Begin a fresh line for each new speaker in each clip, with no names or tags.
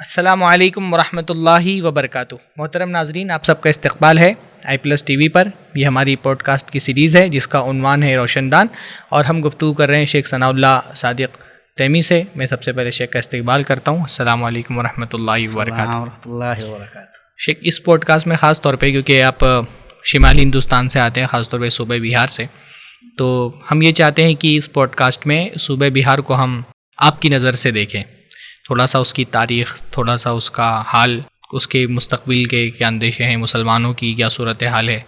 السلام علیکم ورحمۃ اللہ وبرکاتہ۔ محترم ناظرین، آپ سب کا استقبال ہے i+ TV پر۔ یہ ہماری پوڈ کاسٹ کی سیریز ہے جس کا عنوان ہے روشن دان، اور ہم گفتگو کر رہے ہیں شیخ ثناء اللہ صادق تیمی سے۔ میں سب سے پہلے شیخ کا استقبال کرتا ہوں۔ السلام علیکم ورحمۃ اللہ وبرکاتہ۔ شیخ، اس پوڈ کاسٹ میں خاص طور پہ کیونکہ آپ شمالی ہندوستان سے آتے ہیں، خاص طور پہ صوبہ بہار سے، تو ہم یہ چاہتے ہیں کہ اس پوڈ کاسٹ میں صوبہ بہار کو ہم آپ کی نظر سے دیکھیں، تھوڑا سا اس کی تاریخ، تھوڑا سا اس کا حال، اس کے مستقبل کے کیا اندیشے ہیں، مسلمانوں کی کیا صورتحال ہے،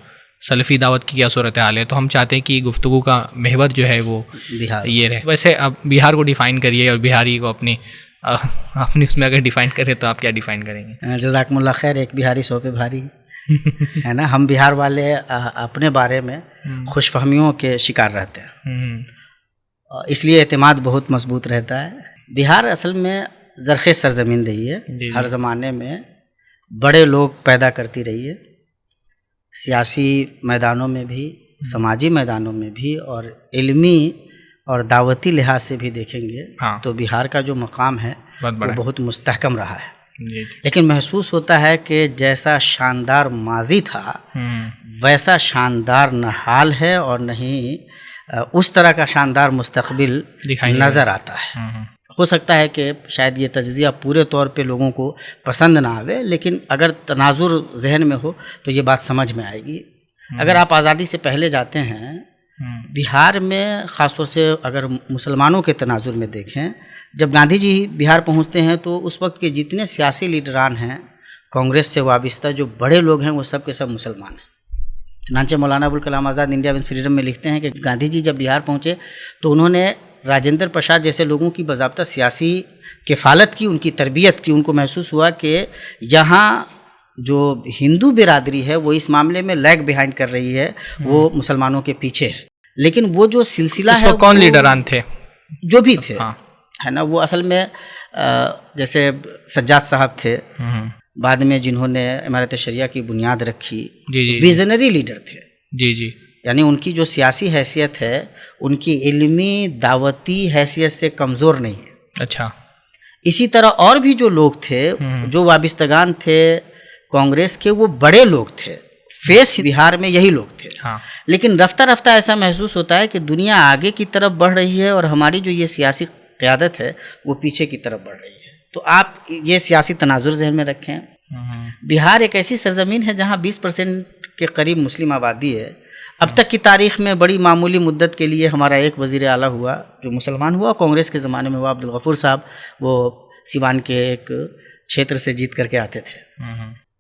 سلفی دعوت کی کیا صورتحال ہے۔ تو ہم چاہتے ہیں کہ گفتگو کا محور جو ہے وہ بہار یہ رہے۔ ویسے اب بہار کو ڈیفائن کریے، اور بہاری کو اپنی اس میں اگر ڈیفائن کرے تو آپ کیا ڈیفائن کریں گے؟
جزاکم اللہ خیر۔ ایک بہاری سو پہ بھاری ہے نا۔ ہم بہار والے اپنے بارے میں خوش فہمیوں کے شکار رہتے ہیں، اس لیے اعتماد بہت مضبوط رہتا ہے۔ بہار اصل میں زرخیز سرزمین رہی ہے، ہر زمانے میں بڑے لوگ پیدا کرتی رہی ہے، سیاسی میدانوں میں بھی، سماجی میدانوں میں بھی، اور علمی اور دعوتی لحاظ سے بھی دیکھیں گے تو بہار کا جو مقام ہے وہ بہت مستحکم رہا ہے۔ لیکن محسوس ہوتا ہے کہ جیسا شاندار ماضی تھا ویسا شاندار نہ حال ہے، اور نہ ہی اس طرح کا شاندار مستقبل نظر آتا ہے۔ ہو سکتا ہے کہ شاید یہ تجزیہ پورے طور پہ لوگوں کو پسند نہ آوے، لیکن اگر تناظر ذہن میں ہو تو یہ بات سمجھ میں آئے گی۔ اگر آپ آزادی سے پہلے جاتے ہیں بہار میں، خاص طور سے اگر مسلمانوں کے تناظر میں دیکھیں، جب گاندھی جی بہار پہنچتے ہیں تو اس وقت کے جتنے سیاسی لیڈران ہیں کانگریس سے وابستہ، جو بڑے لوگ ہیں، وہ سب کے سب مسلمان ہیں۔ چنانچہ Maulana Abul Kalam Azad India once freedom میں لکھتے ہیں کہ گاندھی جی جب بہار پہنچے تو انہوں نے راجندر پرساد جیسے لوگوں کی باضابطہ سیاسی کفالت کی، ان کی تربیت کی۔ ان کو محسوس ہوا کہ یہاں جو ہندو برادری ہے وہ اس معاملے میں لیگ بیہائنڈ کر رہی ہے، وہ مسلمانوں کے پیچھے ہے۔ لیکن وہ جو سلسلہ ہے،
کون لیڈران تھے
جو بھی تھے ہے نا، وہ اصل میں جیسے سجاد صاحب تھے، بعد میں جنہوں نے امارت شریعہ کی بنیاد رکھی، ویژنری لیڈر تھے۔ جی یعنی ان کی جو سیاسی حیثیت ہے ان کی علمی دعوتی حیثیت سے کمزور نہیں ہے۔ اچھا، اسی طرح اور بھی جو لوگ تھے، جو وابستگان تھے کانگریس کے، وہ بڑے لوگ تھے، فیس بہار میں یہی لوگ تھے۔ لیکن رفتہ رفتہ ایسا محسوس ہوتا ہے کہ دنیا آگے کی طرف بڑھ رہی ہے، اور ہماری جو یہ سیاسی قیادت ہے وہ پیچھے کی طرف بڑھ رہی ہے۔ تو آپ یہ سیاسی تناظر ذہن میں رکھیں۔ بہار ایک ایسی سرزمین ہے جہاں 20% کے قریب مسلم آبادی ہے۔ اب تک کی تاریخ میں بڑی معمولی مدت کے لیے ہمارا ایک وزیر اعلیٰ ہوا جو مسلمان ہوا، کانگریس کے زمانے میں ہوا، عبدالغفور صاحب، وہ سیوان کے ایک چھیتر سے جیت کر کے آتے تھے۔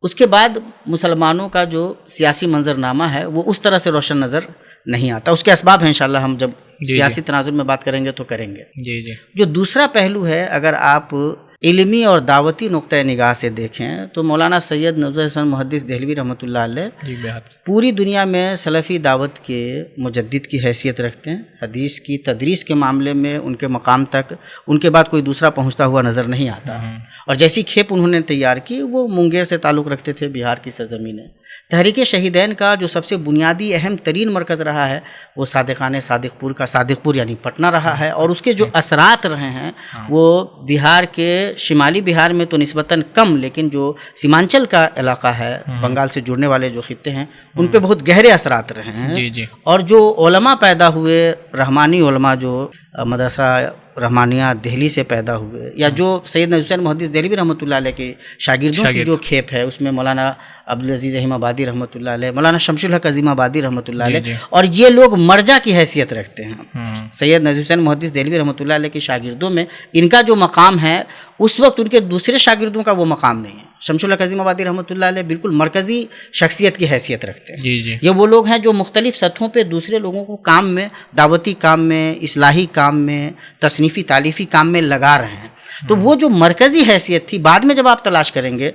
اس کے بعد مسلمانوں کا جو سیاسی منظرنامہ ہے وہ اس طرح سے روشن نظر نہیں آتا۔ اس کے اسباب ہیں، انشاءاللہ ہم جب سیاسی تناظر میں بات کریں گے تو کریں گے۔ جو دوسرا پہلو ہے، اگر آپ علمی اور دعوتی نقطۂ نگاہ سے دیکھیں تو مولانا سید نذیر حسین محدث دہلوی رحمۃ اللہ علیہ پوری دنیا میں سلفی دعوت کے مجدد کی حیثیت رکھتے ہیں۔ حدیث کی تدریس کے معاملے میں ان کے مقام تک ان کے بعد کوئی دوسرا پہنچتا ہوا نظر نہیں آتا، اور جیسی کھیپ انہوں نے تیار کی، وہ منگیر سے تعلق رکھتے تھے، بہار کی سرزمین ہے۔ تحریک شہیدین کا جو سب سے بنیادی اہم ترین مرکز رہا ہے وہ صادقانہ صادق پور کا صادق پور یعنی پٹنہ رہا ہے، اور اس کے جو اثرات رہے ہیں وہ بہار کے شمالی بہار میں تو نسبتاً کم، لیکن جو سیمانچل کا علاقہ ہے، بنگال سے جڑنے والے جو خطے ہیں، ان پہ بہت گہرے اثرات رہے ہیں۔ اور جو علماء پیدا ہوئے، رحمانی علماء جو مدرسہ رحمانیہ دہلی سے پیدا ہوئے، یا جو سید نذیر حسین محدث دہلوی رحمۃ اللہ علیہ کے شاگردوں کی جو کھیپ ہے، اس میں مولانا عبدالعزیز رحیم آبادی رحمۃ اللہ علیہ، مولانا شمس الحق عظیم آبادی رحمۃ اللہ علیہ، اور یہ لوگ مرجع کی حیثیت رکھتے ہیں۔ سید نذیر حسین محدث دہلوی رحمۃ اللہ علیہ کے شاگردوں میں ان کا جو مقام ہے اس وقت ان کے دوسرے شاگردوں کا وہ مقام نہیں ہے۔ شمس الحق عظیم آبادی رحمۃ اللہ علیہ بالکل مرکزی شخصیت کی حیثیت رکھتے ہیں۔ یہ وہ لوگ ہیں جو مختلف سطحوں پہ دوسرے لوگوں کو کام میں، دعوتی کام میں، اصلاحی کام میں، تصنیفی تالیفی کام میں لگا رہے ہیں۔ تو وہ جو مرکزی حیثیت تھی، بعد میں جب آپ تلاش کریں گے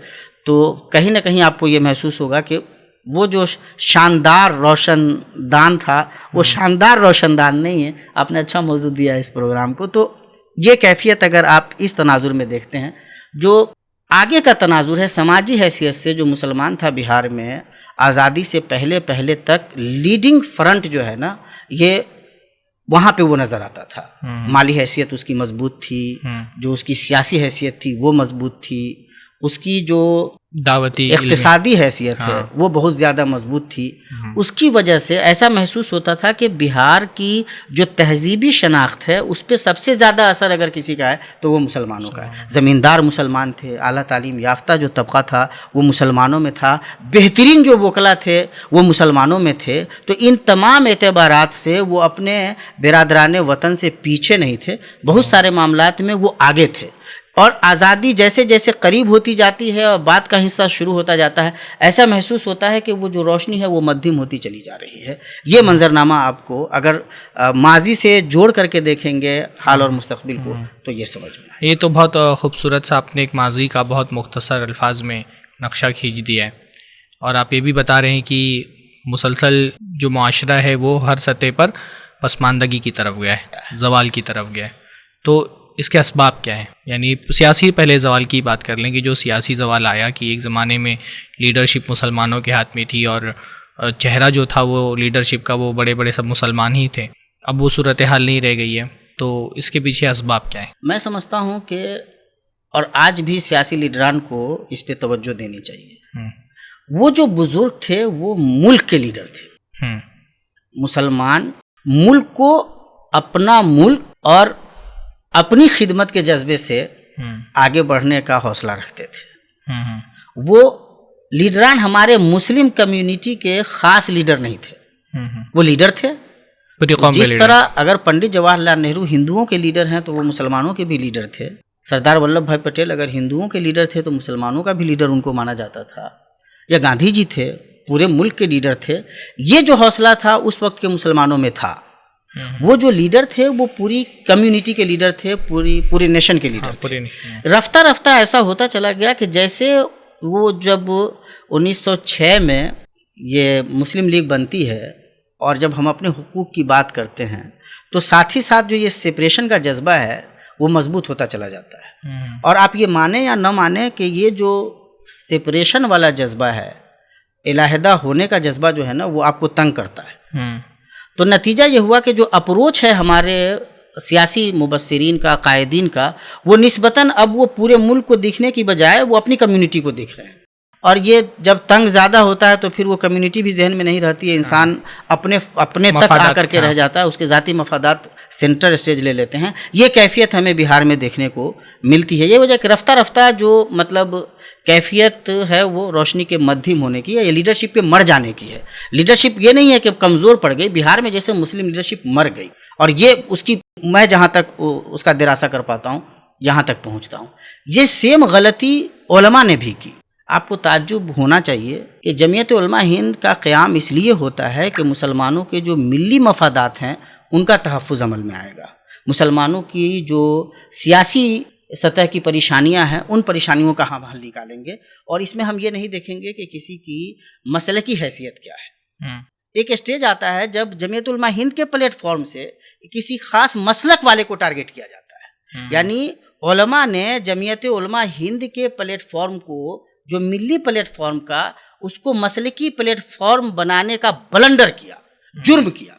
تو کہیں نہ کہیں آپ کو یہ محسوس ہوگا کہ وہ جو شاندار روشن دان تھا وہ شاندار روشن دان نہیں ہے۔ آپ نے اچھا موضوع دیا ہے اس پروگرام کو۔ تو یہ کیفیت اگر آپ اس تناظر میں دیکھتے ہیں، جو آگے کا تناظر ہے سماجی حیثیت سے، جو مسلمان تھا بہار میں آزادی سے پہلے تک لیڈنگ فرنٹ جو ہے نا، یہ وہاں پہ وہ نظر آتا تھا۔ مالی حیثیت اس کی مضبوط تھی، جو اس کی سیاسی حیثیت تھی وہ مضبوط تھی، اس کی جو
دعوتی
اقتصادی حیثیت ہے وہ بہت زیادہ مضبوط تھی. اس کی وجہ سے ایسا محسوس ہوتا تھا کہ بہار کی جو تہذیبی شناخت ہے اس پہ سب سے زیادہ اثر اگر کسی کا ہے تو وہ مسلمانوں کا ہے. زمیندار مسلمان تھے, اعلیٰ تعلیم یافتہ جو طبقہ تھا وہ مسلمانوں میں تھا, بہترین جو وکلا تھے وہ مسلمانوں میں تھے. تو ان تمام اعتبارات سے وہ اپنے برادران وطن سے پیچھے نہیں تھے, بہت سارے معاملات میں وہ آگے تھے. اور آزادی جیسے جیسے قریب ہوتی جاتی ہے اور بات کا حصہ شروع ہوتا جاتا ہے, ایسا محسوس ہوتا ہے کہ وہ جو روشنی ہے وہ مدھم ہوتی چلی جا رہی ہے. یہ منظرنامہ آپ کو اگر ماضی سے جوڑ کر کے دیکھیں گے حال اور مستقبل کو تو یہ سمجھ میں آئے.
یہ تو بہت خوبصورت سا آپ نے ایک ماضی کا بہت مختصر الفاظ میں نقشہ کھینچ دیا ہے. اور آپ یہ بھی بتا رہے ہیں کہ مسلسل جو معاشرہ ہے وہ ہر سطح پر پسماندگی کی طرف گیا ہے, زوال کی طرف گیا ہے. تو اس کے اسباب کیا ہیں؟ یعنی سیاسی پہلے زوال کی بات کر لیں کہ جو سیاسی زوال آیا کہ ایک زمانے میں لیڈرشپ مسلمانوں کے ہاتھ میں تھی اور چہرہ جو تھا وہ لیڈرشپ کا وہ بڑے بڑے سب مسلمان ہی تھے. اب وہ صورتحال نہیں رہ گئی ہے, تو اس کے پیچھے اسباب کیا ہیں؟
میں سمجھتا ہوں کہ اور آج بھی سیاسی لیڈران کو اس پہ توجہ دینی چاہیے. وہ جو بزرگ تھے وہ ملک کے لیڈر تھے. مسلمان ملک کو اپنا ملک اور اپنی خدمت کے جذبے سے آگے بڑھنے کا حوصلہ رکھتے تھے. وہ لیڈران ہمارے مسلم کمیونٹی کے خاص لیڈر نہیں تھے, وہ لیڈر تھے. جس طرح اگر پنڈت جواہر لال نہرو ہندوؤں کے لیڈر ہیں تو وہ مسلمانوں کے بھی لیڈر تھے. سردار ولبھ بھائی پٹیل اگر ہندوؤں کے لیڈر تھے تو مسلمانوں کا بھی لیڈر ان کو مانا جاتا تھا. یا گاندھی جی تھے, پورے ملک کے لیڈر تھے. یہ جو حوصلہ تھا اس وقت کے مسلمانوں میں تھا. وہ جو لیڈر تھے وہ پوری کمیونٹی کے لیڈر تھے, پورے نیشن کے لیڈر تھے. رفتہ رفتہ ایسا ہوتا چلا گیا کہ جیسے وہ جب 1906 میں یہ مسلم لیگ بنتی ہے اور جب ہم اپنے حقوق کی بات کرتے ہیں تو ساتھ ہی ساتھ جو یہ سپریشن کا جذبہ ہے وہ مضبوط ہوتا چلا جاتا ہے. اور آپ یہ مانیں یا نہ مانیں کہ یہ جو سپریشن والا جذبہ ہے, علیحدہ ہونے کا جذبہ جو ہے نا, وہ آپ کو تنگ کرتا ہے. تو نتیجہ یہ ہوا کہ جو اپروچ ہے ہمارے سیاسی مبصرین کا, قائدین کا, وہ نسبتاً اب وہ پورے ملک کو دیکھنے کی بجائے وہ اپنی کمیونٹی کو دیکھ رہے ہیں. اور یہ جب تنگ زیادہ ہوتا ہے تو پھر وہ کمیونٹی بھی ذہن میں نہیں رہتی ہے, انسان اپنے تک آ کر کے رہ جاتا ہے, اس کے ذاتی مفادات سینٹر اسٹیج لے لیتے ہیں. یہ کیفیت ہمیں بہار میں دیکھنے کو ملتی ہے. یہ وجہ کہ رفتہ رفتہ جو مطلب کیفیت ہے وہ روشنی کے مدھم ہونے کی ہے, یہ لیڈرشپ کے مر جانے کی ہے. لیڈرشپ یہ نہیں ہے کہ کمزور پڑ گئی, بہار میں جیسے مسلم لیڈرشپ مر گئی. اور یہ اس کی میں جہاں تک اس کا دراسہ کر پاتا ہوں یہاں تک پہنچتا ہوں. یہ سیم غلطی علماء نے بھی کی. آپ کو تعجب ہونا چاہیے کہ جمعیت علماء ہند کا قیام اس لیے ہوتا ہے کہ مسلمانوں کے جو ملی مفادات ہیں ان کا تحفظ عمل میں آئے گا. مسلمانوں کی جو سیاسی سطح کی پریشانیاں ہیں ان پریشانیوں کا ہم حل نکالیں گے. اور اس میں ہم یہ نہیں دیکھیں گے کہ کسی کی مسئلے کی حیثیت کیا ہے. ایک اسٹیج آتا ہے جب جمعیت علماء ہند کے پلیٹ فارم سے کسی خاص مسلک والے کو ٹارگٹ کیا جاتا ہے. یعنی علماء نے جمعیت علماء ہند کے پلیٹ فارم کو, جو ملی پلیٹ فارم کا, اس کو مسلکی پلیٹ فارم بنانے کا بلنڈر کیا, جرم کیا.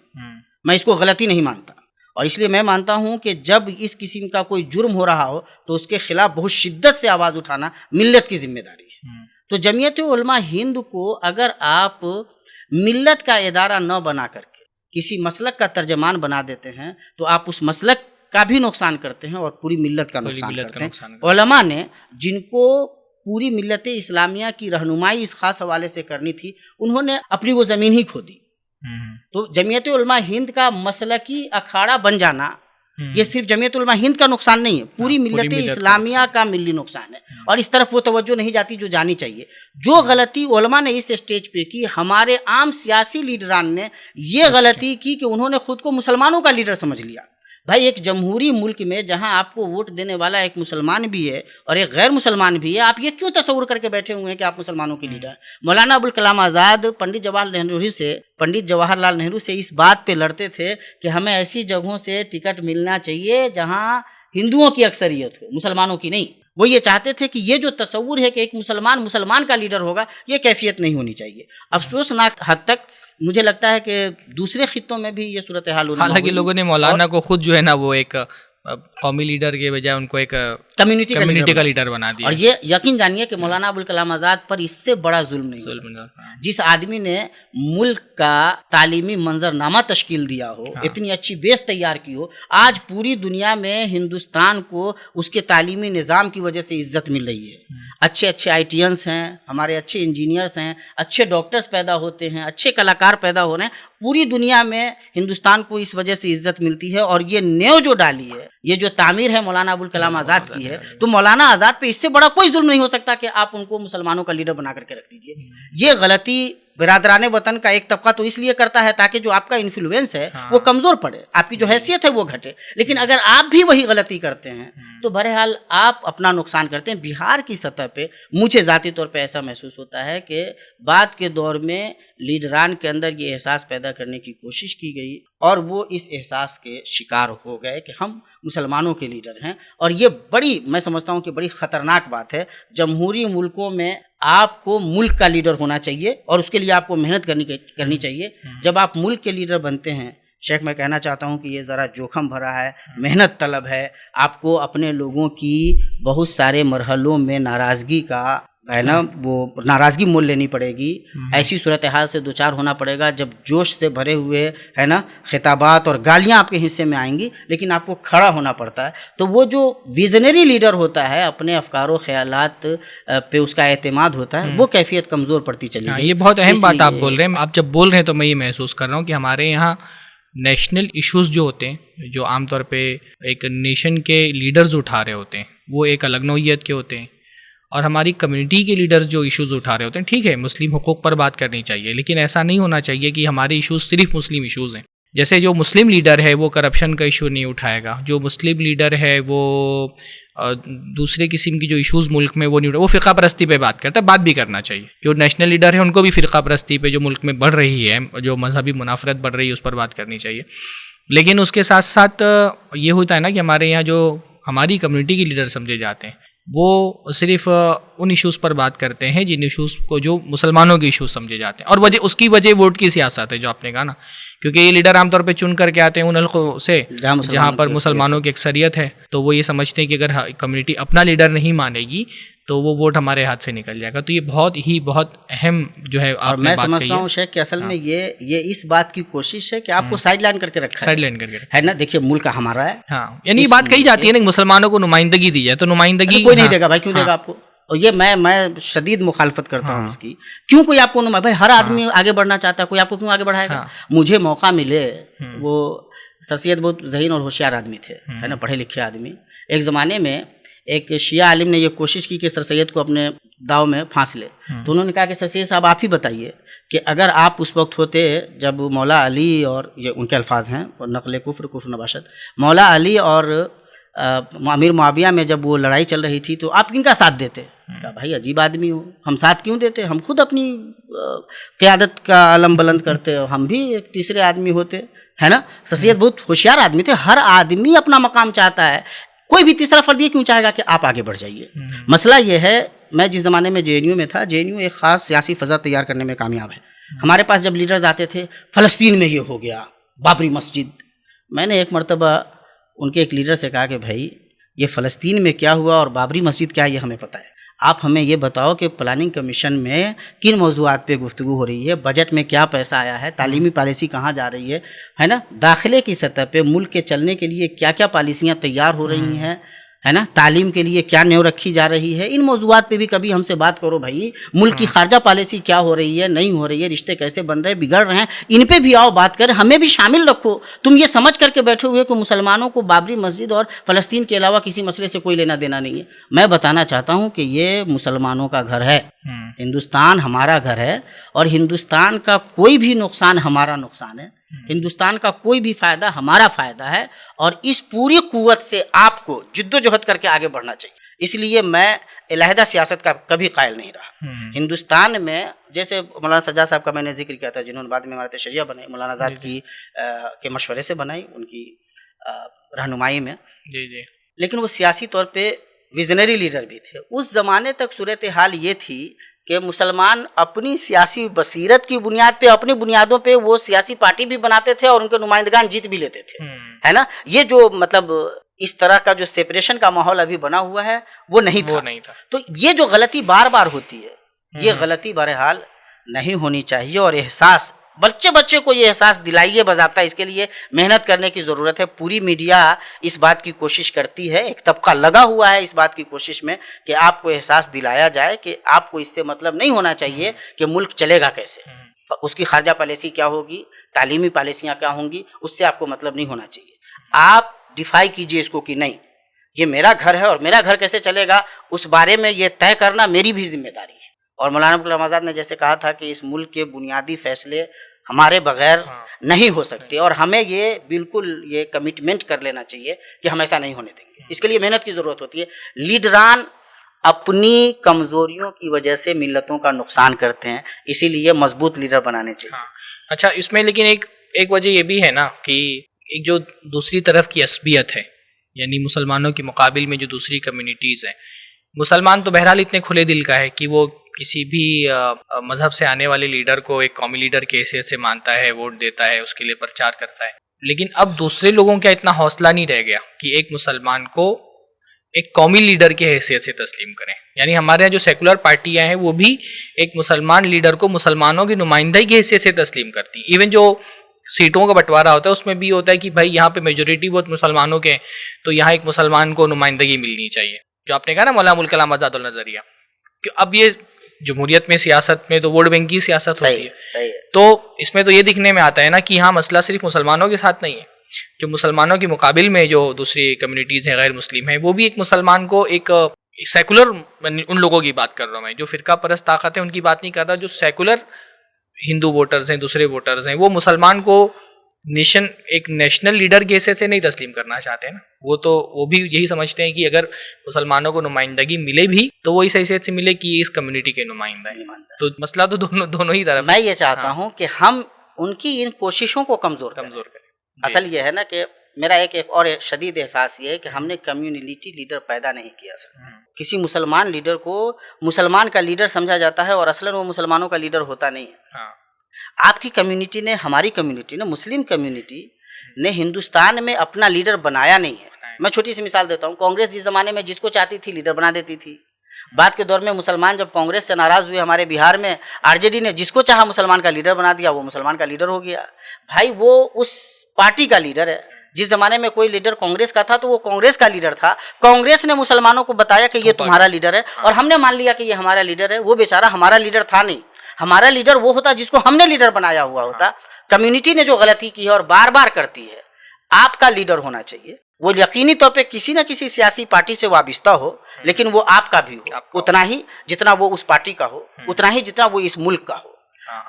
میں اس کو غلطی نہیں مانتا, اور اس لیے میں مانتا ہوں کہ جب اس قسم کا کوئی جرم ہو رہا ہو تو اس کے خلاف بہت شدت سے آواز اٹھانا ملت کی ذمہ داری ہے. تو جمعیت علماء ہند کو اگر آپ ملت کا ادارہ نہ بنا کر کے کسی مسلک کا ترجمان بنا دیتے ہیں تو آپ اس مسلک کا بھی نقصان کرتے ہیں اور پوری ملت کا نقصان کرتے ہیں. علماء نے جن کو پوری ملت اسلامیہ کی رہنمائی اس خاص حوالے سے کرنی تھی, انہوں نے اپنی وہ زمین ہی کھو دی. تو جمعیت علماء ہند کا مسلکی اکھاڑا بن جانا یہ صرف جمعیت علماء ہند کا نقصان نہیں ہے, پوری ملت اسلامیہ کا ملی نقصان ہے. اور اس طرف وہ توجہ نہیں جاتی جو جانی چاہیے. جو غلطی علماء نے اس اسٹیج پہ کی, ہمارے عام سیاسی لیڈران نے یہ غلطی کی کہ انہوں نے خود کو مسلمانوں کا لیڈر سمجھ لیا. بھائی ایک جمہوری ملک میں جہاں آپ کو ووٹ دینے والا ایک مسلمان بھی ہے اور ایک غیر مسلمان بھی ہے, آپ یہ کیوں تصور کر کے بیٹھے ہوئے ہیں کہ آپ مسلمانوں کے لیڈر ہیں؟ مولانا ابوالکلام آزاد پنڈت جواہر لال نہرو سے اس بات پہ لڑتے تھے کہ ہمیں ایسی جگہوں سے ٹکٹ ملنا چاہیے جہاں ہندوؤں کی اکثریت ہو, مسلمانوں کی نہیں. وہ یہ چاہتے تھے کہ یہ جو تصور ہے کہ ایک مسلمان کا لیڈر ہوگا, یہ کیفیت نہیں ہونی چاہیے. افسوسناک حد تک مجھے لگتا ہے کہ دوسرے خطوں میں بھی یہ صورتحال ہونا.
حالانکہ لوگوں نے مولانا کو خود جو ہے نا وہ ایک قومی لیڈر کے بجائے ان کو ایک
کمیونٹی
کا لیڈر بنا دیا.
اور یہ یقین جانیے کہ مولانا ابوالکلام آزاد پر اس سے بڑا ظلم نہیں ہو سکتا. جس آدمی نے ملک کا تعلیمی منظرنامہ تشکیل دیا ہو, اتنی اچھی بیس تیار کی ہو, آج پوری دنیا میں ہندوستان کو اس کے تعلیمی نظام کی وجہ سے عزت مل رہی ہے. اچھے اچھے ITNs ہیں ہمارے, اچھے انجینئرس ہیں, اچھے ڈاکٹرز پیدا ہوتے ہیں, اچھے کلاکار پیدا ہو رہے ہیں. پوری دنیا میں ہندوستان کو اس وجہ سے عزت ملتی ہے. اور یہ نیو جو ڈالی ہے, یہ جو تعمیر ہے مولانا ابوالکلام آزاد کی ہے, تو مولانا آزاد پہ اس سے بڑا کوئی ظلم نہیں ہو سکتا کہ آپ ان کو مسلمانوں کا لیڈر بنا کر کے رکھ دیجئے. یہ غلطی برادران وطن کا ایک طبقہ تو اس لیے کرتا ہے تاکہ جو آپ کا انفلوئنس ہے وہ کمزور پڑے, آپ کی جو حیثیت ہے وہ گھٹے. لیکن اگر آپ بھی وہی غلطی کرتے ہیں تو بہرحال آپ اپنا نقصان کرتے ہیں. بہار کی سطح پہ مجھے ذاتی طور پہ ایسا محسوس ہوتا ہے کہ بعد کے دور میں لیڈران کے اندر یہ احساس پیدا کرنے کی کوشش کی گئی اور وہ اس احساس کے شکار ہو گئے کہ ہم مسلمانوں کے لیڈر ہیں. اور یہ بڑی, میں سمجھتا ہوں کہ بڑی خطرناک بات ہے. جمہوری ملکوں میں آپ کو ملک کا لیڈر ہونا چاہیے اور اس کے لیے آپ کو محنت کرنی چاہیے. جب آپ ملک کے لیڈر بنتے ہیں شیخ, میں کہنا چاہتا ہوں کہ یہ ذرا جوخم بھرا ہے, محنت طلب ہے. آپ کو اپنے لوگوں کی بہت سارے مرحلوں میں ناراضگی کا ہے نا, وہ ناراضگی مول لینی پڑے گی. ایسی صورتحال سے دوچار ہونا پڑے گا جب جوش سے بھرے ہوئے ہے نا خطابات اور گالیاں آپ کے حصے میں آئیں گی, لیکن آپ کو کھڑا ہونا پڑتا ہے. تو وہ جو ویژنری لیڈر ہوتا ہے, اپنے افکار و خیالات پہ اس کا اعتماد ہوتا ہے, وہ کیفیت کمزور پڑتی چلی گئی.
یہ بہت اہم بات آپ بول رہے ہیں. آپ جب بول رہے ہیں تو میں یہ محسوس کر رہا ہوں کہ ہمارے یہاں نیشنل ایشوز جو ہوتے ہیں, جو عام طور پہ ایک نیشن کے لیڈرز اٹھا رہے ہوتے ہیں, وہ ایک الگ نوعیت کے ہوتے ہیں. اور ہماری کمیونٹی کے لیڈرز جو ایشوز اٹھا رہے ہوتے ہیں, ٹھیک ہے مسلم حقوق پر بات کرنی چاہیے, لیکن ایسا نہیں ہونا چاہیے کہ ہمارے ایشوز صرف مسلم ایشوز ہیں. جیسے جو مسلم لیڈر ہے وہ کرپشن کا ایشو نہیں اٹھائے گا, جو مسلم لیڈر ہے وہ دوسرے قسم کی جو ایشوز ملک میں وہ نہیں اٹھائے, وہ فرقہ پرستی پہ بات کرتا ہے. بات بھی کرنا چاہیے. جو نیشنل لیڈر ہے ان کو بھی فرقہ پرستی پہ جو ملک میں بڑھ رہی ہے, جو مذہبی منافرت بڑھ رہی ہے, اس پر بات کرنی چاہیے. لیکن اس کے ساتھ ساتھ یہ ہوتا ہے نا کہ ہمارے یہاں جو ہماری کمیونٹی کے لیڈر سمجھے جاتے ہیں وہ صرف ان ایشوز پر بات کرتے ہیں جن ایشوز کو جو مسلمانوں کے ایشوز سمجھے جاتے ہیں. اور اس کی وجہ ووٹ کی سیاست ہے جو آپ نے کہا نا, کیونکہ یہ لیڈر عام طور پہ چن کر کے آتے ہیں ان حلقوں سے جہاں پر مسلمانوں کی اکثریت ہے. تو وہ یہ سمجھتے ہیں کہ اگر کمیونٹی اپنا لیڈر نہیں مانے گی تو وہ ووٹ ہمارے ہاتھ سے نکل جائے گا. تو یہ بہت اہم جو ہے آپ نے
میں سمجھتا ہوں شیخ کہ اصل میں یہ اس بات کی کوشش ہے کہ آپ کو سائیڈ لائن کر کے رکھا ہے نا. دیکھیے ملک ہمارا ہے,
ہاں, یعنی یہ بات کہی جاتی ہے نا مسلمانوں کو نمائندگی دی جائے, تو نمائندگی
کوئی نہیں دے گا بھائی. کیوں دے گا آپ کو؟ اور یہ میں شدید مخالفت کرتا ہوں اس کی. کیوں کوئی آپ کو بھائی ہر آدمی آگے بڑھنا چاہتا ہے, کوئی آپ کو کیوں آگے بڑھائے گا؟ مجھے موقع ملے, وہ سر سید بہت ذہین اور ہوشیار آدمی تھے, ہے نا, پڑھے لکھے آدمی. ایک زمانے میں ایک شیعہ عالم نے یہ کوشش کی کہ سر سید کو اپنے داؤ میں پھانس لے. تو انہوں نے کہا کہ سر سید صاحب آپ ہی بتائیے کہ اگر آپ اس وقت ہوتے جب مولا علی, اور یہ ان کے الفاظ ہیں, اور نقل کفر نباشت, مولا علی اور امیر معاویہ میں جب وہ لڑائی چل رہی تھی تو آپ کن کا ساتھ دیتے؟ کہا بھائی عجیب آدمی ہو, ہم ساتھ کیوں دیتے, ہم خود اپنی قیادت کا علم بلند کرتے, اور ہم بھی ایک تیسرے آدمی ہوتے, ہے نا. سر سید بہت ہوشیار آدمی تھے. ہر آدمی اپنا مقام چاہتا ہے, کوئی بھی تیسرا فرد یہ کیوں چاہے گا کہ آپ آگے بڑھ جائیے. مسئلہ یہ ہے, میں جس زمانے میں JNU میں تھا, JNU ایک خاص سیاسی فضا تیار کرنے میں کامیاب ہے. ہمارے پاس جب لیڈرز آتے تھے, فلسطین میں یہ ہو گیا, بابری مسجد. میں نے ایک مرتبہ ان کے ایک لیڈر سے کہا کہ بھائی یہ فلسطین میں کیا ہوا اور بابری مسجد کیا, یہ ہمیں پتہ ہے. آپ ہمیں یہ بتاؤ کہ پلاننگ کمیشن میں کن موضوعات پہ گفتگو ہو رہی ہے, بجٹ میں کیا پیسہ آیا ہے, تعلیمی پالیسی کہاں جا رہی ہے نا, داخلے کی سطح پہ ملک کے چلنے کے لیے کیا کیا پالیسیاں تیار ہو رہی ہیں, ہے نا, تعلیم کے لیے کیا نیو رکھی جا رہی ہے. ان موضوعات پہ بھی کبھی ہم سے بات کرو بھائی. ملک کی خارجہ پالیسی کیا ہو رہی ہے, نہیں ہو رہی ہے, رشتے کیسے بن رہے, بگڑ رہے ہیں, ان پہ بھی آؤ بات کریں, ہمیں بھی شامل رکھو. تم یہ سمجھ کر کے بیٹھے ہوئے کہ مسلمانوں کو بابری مسجد اور فلسطین کے علاوہ کسی مسئلے سے کوئی لینا دینا نہیں ہے. میں بتانا چاہتا ہوں کہ یہ مسلمانوں کا گھر ہے, ہندوستان ہمارا گھر ہے, اور ہندوستان کا کوئی بھی نقصان ہمارا نقصان ہے, ہندوستان کا کوئی بھی فائدہ ہمارا فائدہ ہے. اور اس پوری قوت سے آپ کو جدوجہد کر کے آگے بڑھنا چاہیے. اس لیے میں علیحدہ سیاست کا کبھی قائل نہیں رہا. ہندوستان میں جیسے مولانا سجاد صاحب کا میں نے ذکر کیا تھا, جنہوں نے بعد میں امارت شریعہ بنائی, مولانا آزاد کی کے مشورے سے بنائی, ان کی رہنمائی میں. لیکن وہ سیاسی طور پہ ویژنری لیڈر بھی تھے. اس زمانے تک صورتحال یہ تھی کہ مسلمان اپنی سیاسی بصیرت کی بنیاد پہ, اپنی بنیادوں پہ وہ سیاسی پارٹی بھی بناتے تھے اور ان کے نمائندگان جیت بھی لیتے تھے, ہے نا. یہ جو مطلب اس طرح کا جو سیپریشن کا ماحول ابھی بنا ہوا ہے وہ نہیں تھا. تو یہ جو غلطی بار بار ہوتی ہے, یہ غلطی بہرحال نہیں ہونی چاہیے, اور احساس بچے کو یہ احساس دلائیے باضابطہ. اس کے لیے محنت کرنے کی ضرورت ہے. پوری میڈیا اس بات کی کوشش کرتی ہے, ایک طبقہ لگا ہوا ہے اس بات کی کوشش میں کہ آپ کو احساس دلایا جائے کہ آپ کو اس سے مطلب نہیں ہونا چاہیے کہ ملک چلے گا کیسے, اس کی خارجہ پالیسی کیا ہوگی, تعلیمی پالیسیاں کیا ہوں گی, اس سے آپ کو مطلب نہیں ہونا چاہیے. آپ ڈیفائی کیجئے اس کو کہ نہیں یہ میرا گھر ہے اور میرا گھر کیسے چلے گا, اس بارے میں یہ طے کرنا میری بھی ذمہ داری ہے. اور مولانا ابو الکلام آزاد نے جیسے کہا تھا کہ اس ملک کے بنیادی فیصلے ہمارے بغیر نہیں ہو سکتے, اور ہمیں یہ بالکل یہ کمٹمنٹ کر لینا چاہیے کہ ہم ایسا نہیں ہونے دیں گے. اس کے لیے محنت کی ضرورت ہوتی ہے. لیڈران اپنی کمزوریوں کی وجہ سے ملتوں کا نقصان کرتے ہیں, اسی لیے مضبوط لیڈر بنانے چاہیے.
اچھا, اس میں لیکن ایک وجہ یہ بھی ہے نا کہ ایک جو دوسری طرف کی عصبیت ہے, یعنی مسلمانوں کے مقابل میں جو دوسری کمیونٹیز ہیں, مسلمان تو بہرحال اتنے کھلے دل کا ہے کہ وہ کسی بھی مذہب سے آنے والے لیڈر کو ایک قومی لیڈر کی حیثیت سے مانتا ہے, ووٹ دیتا ہے, اس کے لیے پرچار کرتا ہے. لیکن اب دوسرے لوگوں کا اتنا حوصلہ نہیں رہ گیا کہ ایک مسلمان کو ایک قومی لیڈر کی حیثیت سے تسلیم کریں. یعنی ہمارے یہاں جو سیکولر پارٹیاں ہیں وہ بھی ایک مسلمان لیڈر کو مسلمانوں کی نمائندگی کی حیثیت سے تسلیم کرتی ہیں. ایون جو سیٹوں کا بٹوارا ہوتا ہے اس میں بھی ہوتا ہے کہ بھائی یہاں پہ میجورٹی بہت مسلمانوں کے ہیں, تو یہاں ایک مسلمان کو نمائندگی ملنی چاہیے. جو آپ نے کہا نا مولانا ابو الکلام آزاد النظریہ, کہ اب یہ جمہوریت میں سیاست میں تو ووٹ بینک کی سیاست ہوتی ہے, تو اس میں تو یہ دکھنے میں آتا ہے نا کہ یہاں مسئلہ صرف مسلمانوں کے ساتھ نہیں ہے. جو مسلمانوں کے مقابل میں جو دوسری کمیونٹیز ہیں, غیر مسلم ہیں, وہ بھی ایک مسلمان کو ایک سیکولر, ان لوگوں کی بات کر رہا ہوں میں, جو فرقہ پرست طاقت ہے ان کی بات نہیں کر رہا, جو سیکولر ہندو ووٹرز ہیں, دوسرے ووٹرز ہیں, وہ مسلمان کو ایک نیشنل لیڈر کی حیثیت سے نہیں تسلیم کرنا چاہتے ہیں نا. وہ بھی یہی سمجھتے ہیں کہ اگر مسلمانوں کو نمائندگی ملے بھی تو وہ اس حیثیت سے ملے کہ یہ اس کمیونٹی کے نمائندہ ہیں. تو مسئلہ تو دونوں ہی طرف.
میں یہ چاہتا ہوں کہ ہم ان کی ان کوششوں کو کمزور کریں. اصل یہ ہے نا کہ میرا ایک اور شدید احساس یہ ہے کہ ہم نے کمیونٹی لیڈر پیدا نہیں کیا. کسی مسلمان لیڈر کو مسلمان کا لیڈر سمجھا جاتا ہے اور اصلاً وہ مسلمانوں کا لیڈر ہوتا نہیں ہے. آپ کی کمیونٹی نے, ہماری کمیونٹی نے, مسلم کمیونٹی نے ہندوستان میں اپنا لیڈر بنایا نہیں ہے. میں چھوٹی سی مثال دیتا ہوں. کانگریس جس زمانے میں جس کو چاہتی تھی لیڈر بنا دیتی تھی. بعد کے دور میں مسلمان جب کانگریس سے ناراض ہوئے ہمارے بہار میں, آر جے ڈی نے جس کو چاہا مسلمان کا لیڈر بنا دیا, وہ مسلمان کا لیڈر ہو گیا. بھائی وہ اس پارٹی کا لیڈر ہے. جس زمانے میں کوئی لیڈر کانگریس کا تھا تو وہ کانگریس کا لیڈر تھا. کانگریس نے مسلمانوں کو بتایا کہ یہ تمہارا لیڈر ہے, اور ہم نے مان لیا کہ یہ ہمارا لیڈر ہے. وہ بیچارہ ہمارا لیڈر تھا نہیں. ہمارا لیڈر وہ ہوتا جس کو ہم نے لیڈر بنایا ہوا ہوتا. کمیونٹی نے جو غلطی کی ہے اور بار بار کرتی ہے, آپ کا لیڈر ہونا چاہیے. وہ یقینی طور پہ کسی نہ کسی سیاسی پارٹی سے وابستہ ہو, لیکن وہ آپ کا بھی ہو, اتنا ہی جتنا وہ اس پارٹی کا ہو, اتنا ہی جتنا وہ اس ملک کا ہو.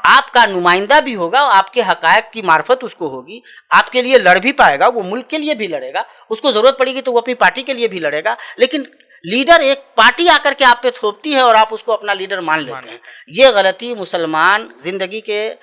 آپ کا نمائندہ بھی ہوگا, آپ کے حقائق کی معرفت اس کو ہوگی, آپ کے لیے لڑ بھی پائے گا, وہ ملک کے لیے بھی لڑے گا, اس کو ضرورت پڑے گی تو وہ اپنی پارٹی کے لیے بھی لڑے گا. لیکن لیڈر ایک پارٹی آ کر کے آپ پہ تھوپتی ہے اور آپ اس کو اپنا لیڈر مان لیتے ہیں. یہ غلطی مسلمان زندگی کے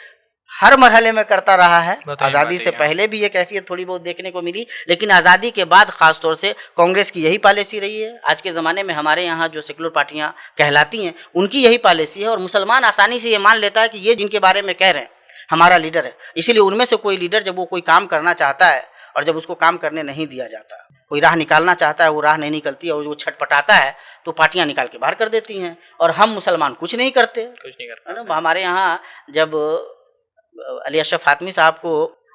ہر مرحلے میں کرتا رہا ہے. آزادی سے پہلے بھی یہ کیفیت تھوڑی بہت دیکھنے کو ملی, لیکن آزادی کے بعد خاص طور سے کانگریس کی یہی پالیسی رہی ہے. آج کے زمانے میں ہمارے یہاں جو سیکولر پارٹیاں کہلاتی ہیں ان کی یہی پالیسی ہے, اور مسلمان آسانی سے یہ مان لیتا ہے کہ یہ جن کے بارے میں کہہ رہے ہیں ہمارا لیڈر ہے. اسی لیے ان میں سے کوئی لیڈر جب وہ کوئی کام کرنا چاہتا ہے اور جب اس کو کام کرنے نہیں دیا جاتا, کوئی راہ نکالنا چاہتا ہے وہ راہ نہیں نکلتی, اور وہ چھٹ پٹاتا ہے تو پارٹیاں نکال کے باہر کر دیتی ہیں, اور ہم مسلمان کچھ نہیں کرتے. ہمارے یہاں جب علی اشرف فاطمی صاحب کو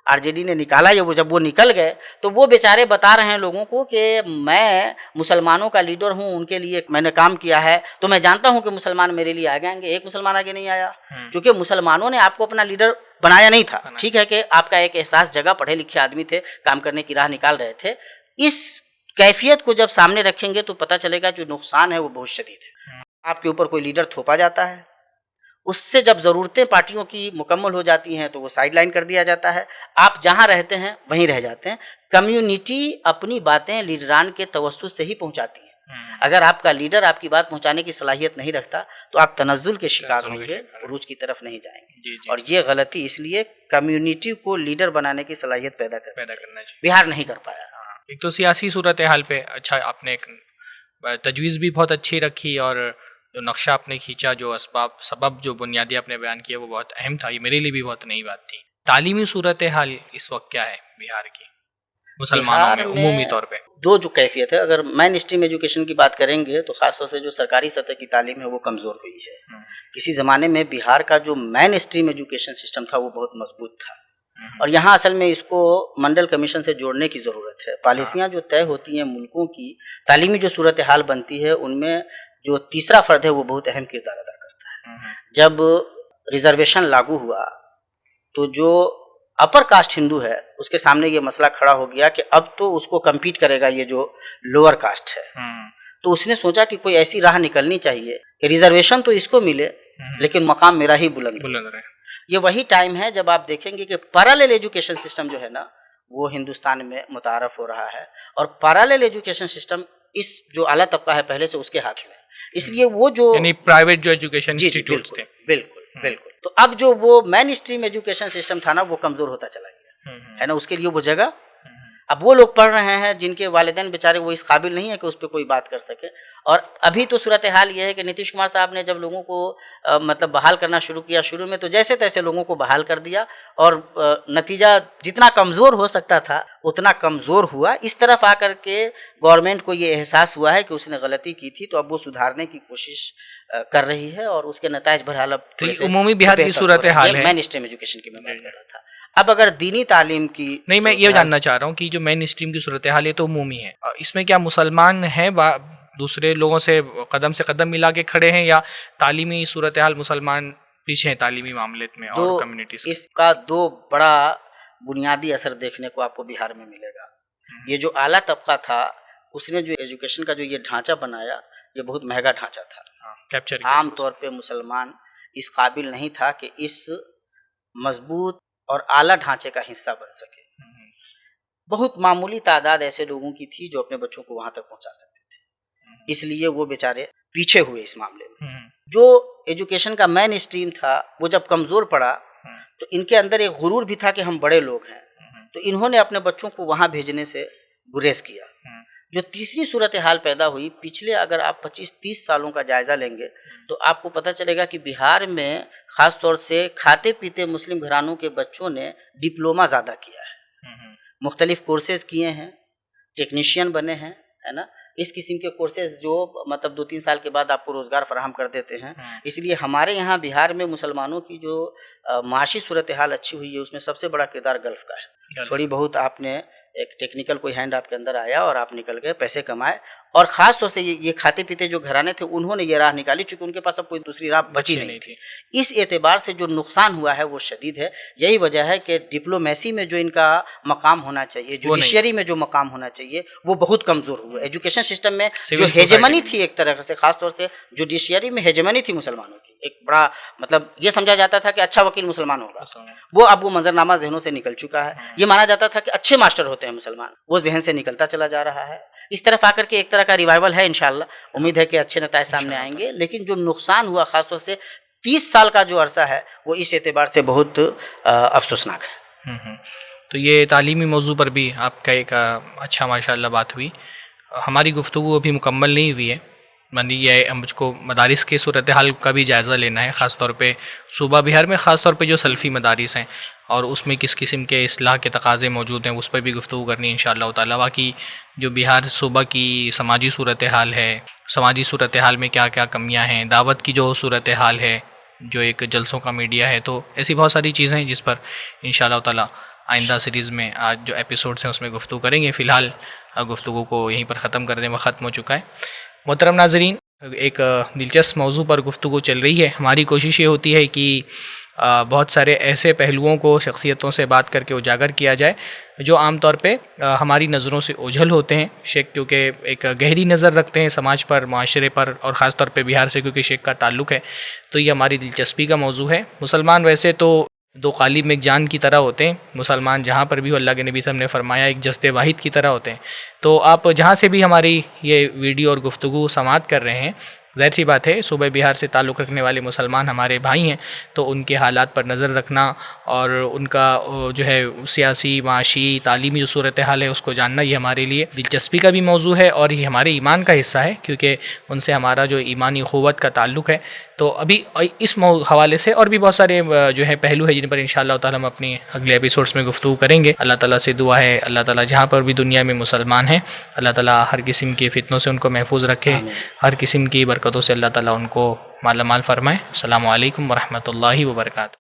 آر جے ڈی نے نکالا, جب وہ نکل گئے تو وہ بیچارے بتا رہے ہیں لوگوں کو کہ میں مسلمانوں کا لیڈر ہوں, ان کے لیے میں نے کام کیا ہے, تو میں جانتا ہوں کہ مسلمان میرے لیے آگے آئیں گے. ایک مسلمان آگے نہیں آیا, کیونکہ مسلمانوں نے آپ کو اپنا لیڈر بنایا نہیں تھا. ٹھیک ہے کہ آپ کا ایک احساس جگہ, پڑھے لکھے آدمی تھے, کام کرنے کی راہ نکال رہے تھے. اس کیفیت کو جب سامنے رکھیں گے تو پتہ چلے گا جو نقصان ہے وہ بہت شدید ہے. آپ کے اوپر کوئی لیڈر تھوپا جاتا ہے, اس سے جب ضرورتیں پارٹیوں کی مکمل ہو جاتی ہیں تو وہ سائیڈ لائن کر دیا جاتا ہے. آپ جہاں رہتے ہیں وہیں رہ جاتے ہیں. کمیونٹی اپنی باتیں لیڈران کے توسط سے ہی پہنچاتی ہیں. اگر آپ کا لیڈر آپ کی بات پہنچانے کی صلاحیت نہیں رکھتا تو آپ تنزل کے شکار ہوں گے, عروج کی طرف نہیں جائیں گے. اور یہ غلطی اس لیے کمیونٹی کو لیڈر بنانے کی صلاحیت پیدا کرنا چاہیے. بہار نہیں کر پایا.
ایک تو سیاسی صورتحال پہ اچھا آپ نے تجویز بھی بہت اچھی رکھی, اور جو نقشہ آپ نے کھینچا, جو سبب جو بنیادی آپ نے بیان کیا وہ بہت اہم تھا. یہ میرے لیے بھی بہت نئی بات تھی. تعلیمی صورتحال اس وقت کیا ہے بہار کی؟ مسلمانوں میں عمومی طور پہ
دو جو کیفیت ہے. اگر مین اسٹریم ایجوکیشن کی بات کریں گے تو خاص طور سے جو سرکاری سطح کی تعلیم ہے وہ کمزور ہوئی ہے. کسی زمانے میں بہار کا جو مین اسٹریم ایجوکیشن سسٹم تھا وہ بہت مضبوط تھا, اور یہاں اصل میں اس کو منڈل کمیشن سے جوڑنے کی ضرورت ہے. پالیسیاں جو طے ہوتی ہیں ملکوں کی, تعلیمی جو صورتحال بنتی ہے, ان میں جو تیسرا فرد ہے وہ بہت اہم کردار ادا کرتا ہے. جب ریزرویشن لاگو ہوا تو جو اپر کاسٹ ہندو ہے اس کے سامنے یہ مسئلہ کھڑا ہو گیا کہ اب تو اس کو کمپیٹ کرے گا یہ جو لوور کاسٹ ہے. تو اس نے سوچا کہ کوئی ایسی راہ نکلنی چاہیے کہ ریزرویشن تو اس کو ملے لیکن مقام میرا ہی بلند رہے. یہ وہی ٹائم ہے جب آپ دیکھیں گے کہ پیرالل ایجوکیشن سسٹم جو ہے نا وہ ہندوستان میں متعارف ہو رہا ہے, اور پیرالل ایجوکیشن سسٹم اس جو اعلیٰ طبقہ ہے پہلے سے اس کے ہاتھ میں, اس لیے وہ جو
یعنی پرائیویٹ جو ایجوکیشن انسٹیٹیوٹس تھے.
بالکل. تو اب جو وہ مین اسٹریم ایجوکیشن سسٹم تھا نا وہ کمزور ہوتا چلا گیا ہے نا, اس کے لیے وہ جگہ اب وہ لوگ پڑھ رہے ہیں جن کے والدین بیچارے وہ اس قابل نہیں ہے کہ اس پہ کوئی بات کر سکے. اور ابھی تو صورتحال یہ ہے کہ نتیش کمار صاحب نے جب لوگوں کو مطلب بحال کرنا شروع کیا, شروع میں تو جیسے تیسے لوگوں کو بحال کر دیا, اور نتیجہ جتنا کمزور ہو سکتا تھا اتنا کمزور ہوا. اس طرف آ کر کے گورنمنٹ کو یہ احساس ہوا ہے کہ اس نے غلطی کی تھی, تو اب وہ سدھارنے کی کوشش کر رہی ہے, اور اس کے نتائج بہرحال اب
عمومی بہار کی صورتحال ہے.
مین اسٹریم ایجوکیشن کی میں بات کر رہا تھا. اب اگر دینی تعلیم کی
نہیں, میں یہ جاننا چاہ رہا ہوں کہ جو مین اسٹریم کی صورتحال ہے تو عمومی ہے, اس میں کیا مسلمان ہیں دوسرے لوگوں سے قدم ملا کے کھڑے ہیں, یا تعلیمی صورتحال مسلمان پیچھے ہیں تعلیمی معاملے میں اور کمیونٹیز؟
اس کا دو بڑا بنیادی اثر دیکھنے کو آپ کو بہار میں ملے گا. یہ جو اعلیٰ طبقہ تھا اس نے جو ایجوکیشن کا جو یہ ڈھانچہ بنایا یہ بہت مہنگا ڈھانچہ تھا. عام طور پہ مسلمان اس قابل نہیں تھا کہ اس مضبوط اور اعلیٰ ڈھانچے کا حصہ بن سکے. بہت معمولی تعداد ایسے لوگوں کی تھی جو اپنے بچوں کو وہاں تک پہنچا سکتے تھے, اس لیے وہ بیچارے پیچھے ہوئے اس معاملے میں. جو ایجوکیشن کا مین اسٹریم تھا وہ جب کمزور پڑا تو ان کے اندر ایک غرور بھی تھا کہ ہم بڑے لوگ ہیں, تو انہوں نے اپنے بچوں کو وہاں بھیجنے سے گریز کیا. جو تیسری صورتحال پیدا ہوئی پچھلے اگر آپ 25-30 سالوں کا جائزہ لیں گے تو آپ کو پتہ چلے گا کہ بہار میں خاص طور سے کھاتے پیتے مسلم گھرانوں کے بچوں نے ڈپلوما زیادہ کیا ہے, مختلف کورسز کیے ہیں, ٹیکنیشین بنے ہیں, ہے نا. اس قسم کے کورسز جو مطلب 2-3 سال کے بعد آپ کو روزگار فراہم کر دیتے ہیں. اس لیے ہمارے یہاں بہار میں مسلمانوں کی جو معاشی صورتحال اچھی ہوئی ہے اس میں سب سے بڑا کردار گلف کا ہے. تھوڑی بہت آپ نے ایک ٹیکنیکل کوئی ہینڈ آپ کے اندر آیا اور آپ نکل گئے, پیسے کمائے, اور خاص طور سے یہ کھاتے پیتے جو گھرانے تھے انہوں نے یہ راہ نکالی چونکہ ان کے پاس اب کوئی دوسری راہ بچی نہیں تھی. اس اعتبار سے جو نقصان ہوا ہے وہ شدید ہے. یہی وجہ ہے کہ ڈپلومیسی میں جو ان کا مقام ہونا چاہیے, جوڈیشری میں جو مقام ہونا چاہیے وہ بہت کمزور ہوا. ایجوکیشن سسٹم میں جو ہیجمنی تھی ایک طرح سے, خاص طور سے جوڈیشری میں ہیجمنی تھی مسلمانوں کی, ایک بڑا مطلب یہ سمجھا جاتا تھا کہ اچھا وکیل مسلمان ہوگا, وہ اب وہ منظرنامہ ذہنوں سے نکل چکا ہے. یہ مانا جاتا تھا کہ اچھے ماسٹر ہوتے ہیں مسلمان, وہ ذہن سے نکلتا چلا جا رہا ہے. اس طرف آ کر کے ایک طرح کا ریوائول ہے, انشاءاللہ امید ہے کہ اچھے نتائج سامنے آئیں گے. لیکن جو نقصان ہوا خاص طور سے 30 سال کا جو عرصہ ہے وہ اس اعتبار سے بہت افسوسناک ہے.
تو یہ تعلیمی موضوع پر بھی آپ کا ایک اچھا ماشاءاللہ بات ہوئی. ہماری گفتگو ابھی مکمل نہیں ہوئی ہے, یہ مجھ کو مدارس کے صورتحال کا بھی جائزہ لینا ہے, خاص طور پہ صوبہ بہار میں, خاص طور پہ جو سلفی مدارس ہیں اور اس میں کس قسم کے اصلاح کے تقاضے موجود ہیں اس پر بھی گفتگو کرنی ہے انشاءاللہ تعالیٰ. باقی جو بہار صوبہ کی سماجی صورتحال ہے, سماجی صورتحال میں کیا کیا کمیاں ہیں, دعوت کی جو صورتحال ہے, جو ایک جلسوں کا میڈیا ہے, تو ایسی بہت ساری چیزیں ہیں جس پر انشاءاللہ تعالیٰ آئندہ سیریز میں آج جو ایپیسوڈس ہیں اس میں گفتگو کریں گے. فی الحال گفتگو کو یہیں پر ختم کر دیں, وہ ختم ہو چکا ہے. محترم ناظرین, ایک دلچسپ موضوع پر گفتگو چل رہی ہے. ہماری کوشش یہ ہوتی ہے کہ بہت سارے ایسے پہلوؤں کو شخصیتوں سے بات کر کے اجاگر کیا جائے جو عام طور پہ ہماری نظروں سے اوجھل ہوتے ہیں. شیخ کیونکہ ایک گہری نظر رکھتے ہیں سماج پر, معاشرے پر, اور خاص طور پہ بہار سے کیونکہ شیخ کا تعلق ہے تو یہ ہماری دلچسپی کا موضوع ہے. مسلمان ویسے تو دو قالب میں ایک جان کی طرح ہوتے ہیں. مسلمان جہاں پر بھی ہو, اللہ کے نبی صلی اللہ علیہ وسلم نے فرمایا, ایک جسد واحد کی طرح ہوتے ہیں. تو آپ جہاں سے بھی ہماری یہ ویڈیو اور گفتگو سماعت کر رہے ہیں ظاہر سی بات ہے صوبہ بہار سے تعلق رکھنے والے مسلمان ہمارے بھائی ہیں، تو ان کے حالات پر نظر رکھنا اور ان کا جو ہے سیاسی، معاشی، تعلیمی جو صورتحال ہے اس کو جاننا، یہ ہمارے لیے دلچسپی کا بھی موضوع ہے اور یہ ہمارے ایمان کا حصہ ہے، کیونکہ ان سے ہمارا جو ایمانی اخوت کا تعلق ہے۔ تو ابھی اس حوالے سے اور بھی بہت سارے جو ہے پہلو ہے جن پر انشاءاللہ تعالی ہم اپنی اگلے ایپیسوڈس میں گفتگو کریں گے۔ اللہ تعالیٰ سے دعا ہے اللہ تعالیٰ جہاں پر بھی دنیا میں مسلمان ہیں اللہ تعالیٰ ہر قسم کے فتنوں سے ان کو محفوظ رکھے، ہر قسم کی برکتوں سے اللہ تعالیٰ ان کو مالا مال فرمائے۔ السلام علیکم ورحمۃ اللہ وبرکاتہ۔